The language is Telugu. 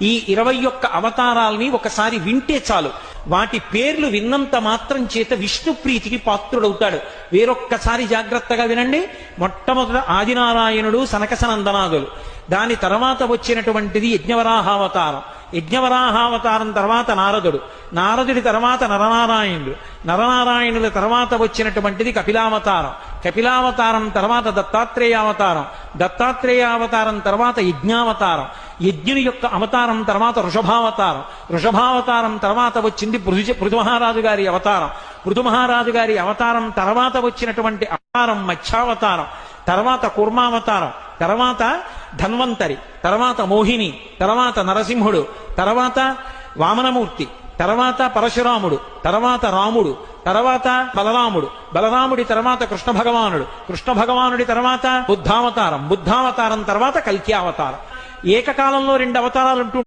ఈ 21 అవతారాల్ని ఒకసారి వింటే చాలు, వాటి పేర్లు విన్నంత మాత్రం చేత విష్ణు ప్రీతికి పాత్రుడవుతాడు. వేరొక్కసారి జాగ్రత్తగా వినండి. మొట్టమొదట ఆదినారాయణుడు, సనకసనందనాదులు. దాని తర్వాత వచ్చినటువంటిది యజ్ఞవరాహావతారం. యజ్ఞవరాహావతారం తర్వాత నారదుడు. నారదుడి తర్వాత నరనారాయణుడు. నరనారాయణుల తర్వాత వచ్చినటువంటిది కపిలావతారం. కపిలావతారం తర్వాత దత్తాత్రేయావతారం. దత్తాత్రేయావతారం తర్వాత యజ్ఞావతారం. యజ్ఞుని యొక్క అవతారం తర్వాత వృషభావతారం. వృషభావతారం తర్వాత వచ్చింది పృథుమహారాజు గారి అవతారం. పృథుమహారాజు గారి అవతారం తర్వాత వచ్చినటువంటి అవతారం మత్స్యావతారం. తర్వాత కూర్మావతారం. తర్వాత ధన్వంతరి. తర్వాత మోహిని. తర్వాత నరసింహుడు. తర్వాత వామనమూర్తి. తర్వాత పరశురాముడు. తర్వాత రాముడు. తర్వాత బలరాముడు. బలరాముడి తర్వాత కృష్ణ భగవానుడు. కృష్ణ భగవానుడి తర్వాత బుద్ధావతారం. బుద్ధావతారం తర్వాత కల్కి అవతారం. ఏకకాలంలో 2 అవతారాలు